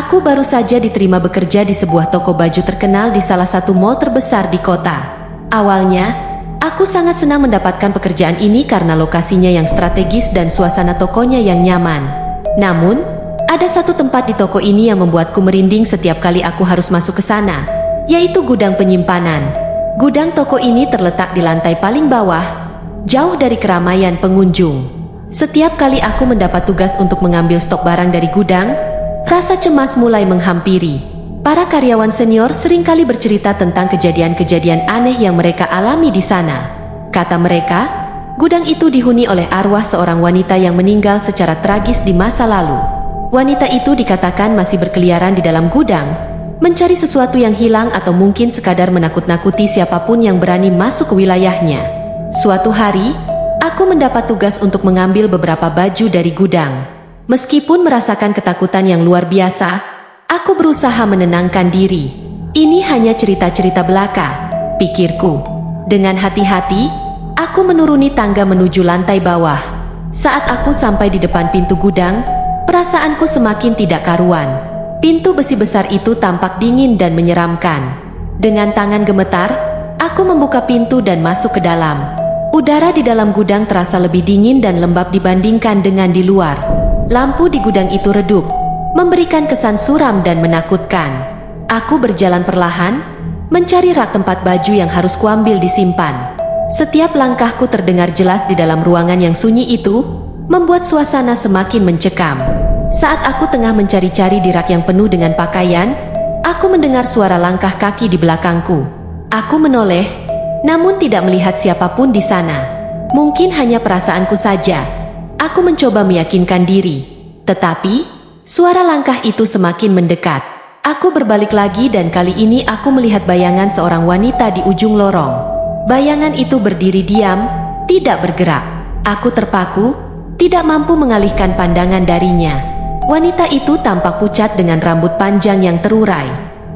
Aku baru saja diterima bekerja di sebuah toko baju terkenal di salah satu mall terbesar di kota. Awalnya, aku sangat senang mendapatkan pekerjaan ini karena lokasinya yang strategis dan suasana tokonya yang nyaman. Namun, ada satu tempat di toko ini yang membuatku merinding setiap kali aku harus masuk ke sana, yaitu gudang penyimpanan. Gudang toko ini terletak di lantai paling bawah, jauh dari keramaian pengunjung. Setiap kali aku mendapat tugas untuk mengambil stok barang dari gudang, rasa cemas mulai menghampiri. Para karyawan senior seringkali bercerita tentang kejadian-kejadian aneh yang mereka alami di sana. Kata mereka, gudang itu dihuni oleh arwah seorang wanita yang meninggal secara tragis di masa lalu. Wanita itu dikatakan masih berkeliaran di dalam gudang, mencari sesuatu yang hilang atau mungkin sekadar menakut-nakuti siapapun yang berani masuk ke wilayahnya. Suatu hari, aku mendapat tugas untuk mengambil beberapa baju dari gudang. Meskipun merasakan ketakutan yang luar biasa, aku berusaha menenangkan diri. Ini hanya cerita-cerita belaka, pikirku. Dengan hati-hati, aku menuruni tangga menuju lantai bawah. Saat aku sampai di depan pintu gudang, perasaanku semakin tidak karuan. Pintu besi besar itu tampak dingin dan menyeramkan. Dengan tangan gemetar, aku membuka pintu dan masuk ke dalam. Udara di dalam gudang terasa lebih dingin dan lembab dibandingkan dengan di luar. Lampu di gudang itu redup, memberikan kesan suram dan menakutkan. Aku berjalan perlahan, mencari rak tempat baju yang harus kuambil disimpan. Setiap langkahku terdengar jelas di dalam ruangan yang sunyi itu, membuat suasana semakin mencekam. Saat aku tengah mencari-cari di rak yang penuh dengan pakaian, aku mendengar suara langkah kaki di belakangku. Aku menoleh, namun tidak melihat siapapun di sana. Mungkin hanya perasaanku saja. Aku mencoba meyakinkan diri, tetapi suara langkah itu semakin mendekat. Aku berbalik lagi dan kali ini aku melihat bayangan seorang wanita di ujung lorong. Bayangan itu berdiri diam, tidak bergerak. Aku terpaku, tidak mampu mengalihkan pandangan darinya. Wanita itu tampak pucat dengan rambut panjang yang terurai.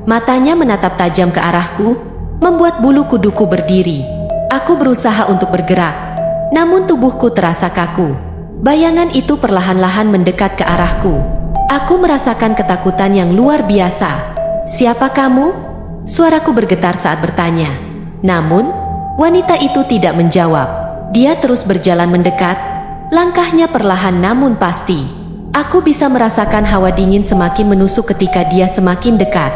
Matanya menatap tajam ke arahku, membuat bulu kuduku berdiri. Aku berusaha untuk bergerak, namun tubuhku terasa kaku. Bayangan itu perlahan-lahan mendekat ke arahku. Aku merasakan ketakutan yang luar biasa. "Siapa kamu?" Suaraku bergetar saat bertanya. Namun, wanita itu tidak menjawab. Dia terus berjalan mendekat, langkahnya perlahan namun pasti. Aku bisa merasakan hawa dingin semakin menusuk ketika dia semakin dekat.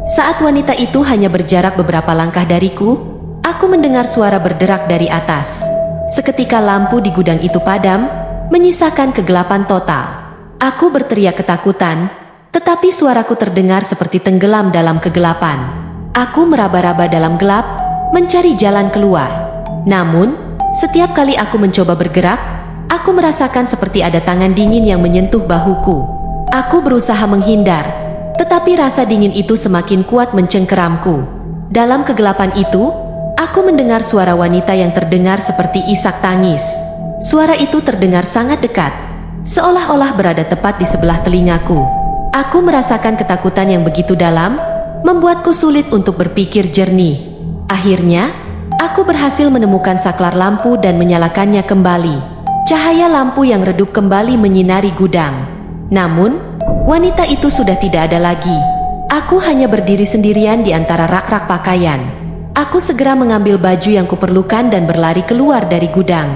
Saat wanita itu hanya berjarak beberapa langkah dariku, aku mendengar suara berderak dari atas. Seketika lampu di gudang itu padam, menyisakan kegelapan total. Aku berteriak ketakutan, tetapi suaraku terdengar seperti tenggelam dalam kegelapan. Aku meraba-raba dalam gelap, mencari jalan keluar. Namun, setiap kali aku mencoba bergerak, aku merasakan seperti ada tangan dingin yang menyentuh bahuku. Aku berusaha menghindar, tetapi rasa dingin itu semakin kuat mencengkeramku. Dalam kegelapan itu, aku mendengar suara wanita yang terdengar seperti isak tangis. Suara itu terdengar sangat dekat, seolah-olah berada tepat di sebelah telingaku. Aku merasakan ketakutan yang begitu dalam, membuatku sulit untuk berpikir jernih. Akhirnya, aku berhasil menemukan saklar lampu dan menyalakannya kembali. Cahaya lampu yang redup kembali menyinari gudang. Namun, wanita itu sudah tidak ada lagi. Aku hanya berdiri sendirian di antara rak-rak pakaian. Aku segera mengambil baju yang kuperlukan dan berlari keluar dari gudang.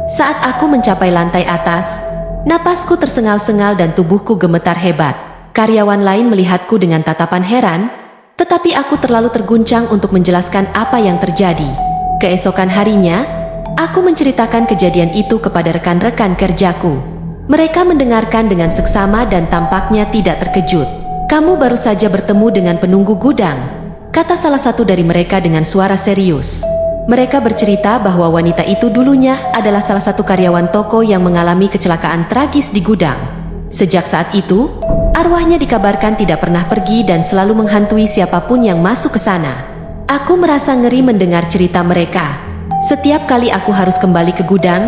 Saat aku mencapai lantai atas, napasku tersengal-sengal dan tubuhku gemetar hebat. Karyawan lain melihatku dengan tatapan heran, tetapi aku terlalu terguncang untuk menjelaskan apa yang terjadi. Keesokan harinya, aku menceritakan kejadian itu kepada rekan-rekan kerjaku. Mereka mendengarkan dengan seksama dan tampaknya tidak terkejut. "Kamu baru saja bertemu dengan penunggu gudang," kata salah satu dari mereka dengan suara serius. Mereka bercerita bahwa wanita itu dulunya adalah salah satu karyawan toko yang mengalami kecelakaan tragis di gudang. Sejak saat itu, arwahnya dikabarkan tidak pernah pergi dan selalu menghantui siapapun yang masuk ke sana. Aku merasa ngeri mendengar cerita mereka. Setiap kali aku harus kembali ke gudang,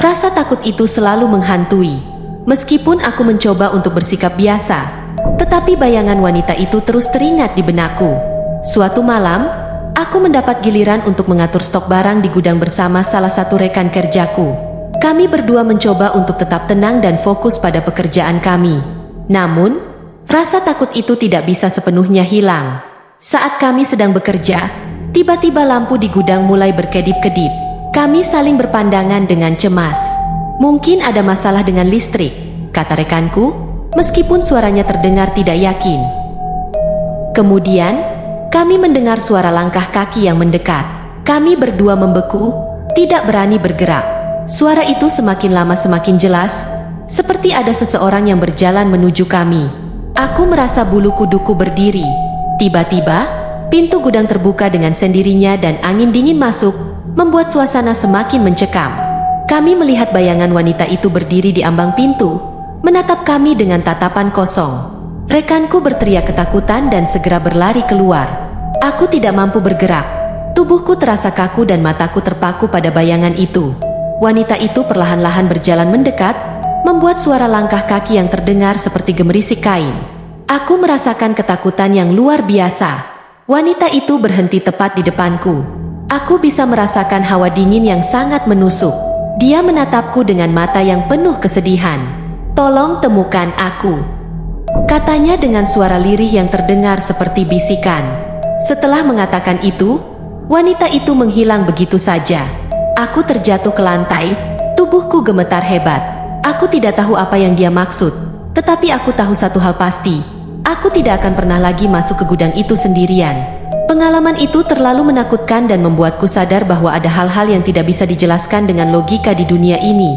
rasa takut itu selalu menghantui. Meskipun aku mencoba untuk bersikap biasa, tetapi bayangan wanita itu terus teringat di benakku. Suatu malam, aku mendapat giliran untuk mengatur stok barang di gudang bersama salah satu rekan kerjaku. Kami berdua mencoba untuk tetap tenang dan fokus pada pekerjaan kami. Namun, Rasa takut itu tidak bisa sepenuhnya hilang. Saat kami sedang bekerja, tiba-tiba lampu di gudang mulai berkedip-kedip. Kami saling berpandangan dengan cemas. Mungkin ada masalah dengan listrik, kata rekanku, meskipun suaranya terdengar tidak yakin. Kemudian, kami mendengar suara langkah kaki yang mendekat. Kami berdua membeku, tidak berani bergerak. Suara itu semakin lama semakin jelas, seperti ada seseorang yang berjalan menuju kami. Aku merasa bulu kuduku berdiri. Tiba-tiba, pintu gudang terbuka dengan sendirinya dan angin dingin masuk, membuat suasana semakin mencekam. Kami melihat bayangan wanita itu berdiri di ambang pintu, menatap kami dengan tatapan kosong. Rekanku berteriak ketakutan dan segera berlari keluar. Aku tidak mampu bergerak. Tubuhku terasa kaku dan mataku terpaku pada bayangan itu. Wanita itu perlahan-lahan berjalan mendekat, membuat suara langkah kaki yang terdengar seperti gemerisik kain. Aku merasakan ketakutan yang luar biasa. Wanita itu berhenti tepat di depanku. Aku bisa merasakan hawa dingin yang sangat menusuk. Dia menatapku dengan mata yang penuh kesedihan. "Tolong temukan aku," katanya dengan suara lirih yang terdengar seperti bisikan. Setelah mengatakan itu, wanita itu menghilang begitu saja. Aku terjatuh ke lantai, tubuhku gemetar hebat. Aku tidak tahu apa yang dia maksud, tetapi aku tahu satu hal pasti. Aku tidak akan pernah lagi masuk ke gudang itu sendirian. Pengalaman itu terlalu menakutkan dan membuatku sadar bahwa ada hal-hal yang tidak bisa dijelaskan dengan logika di dunia ini.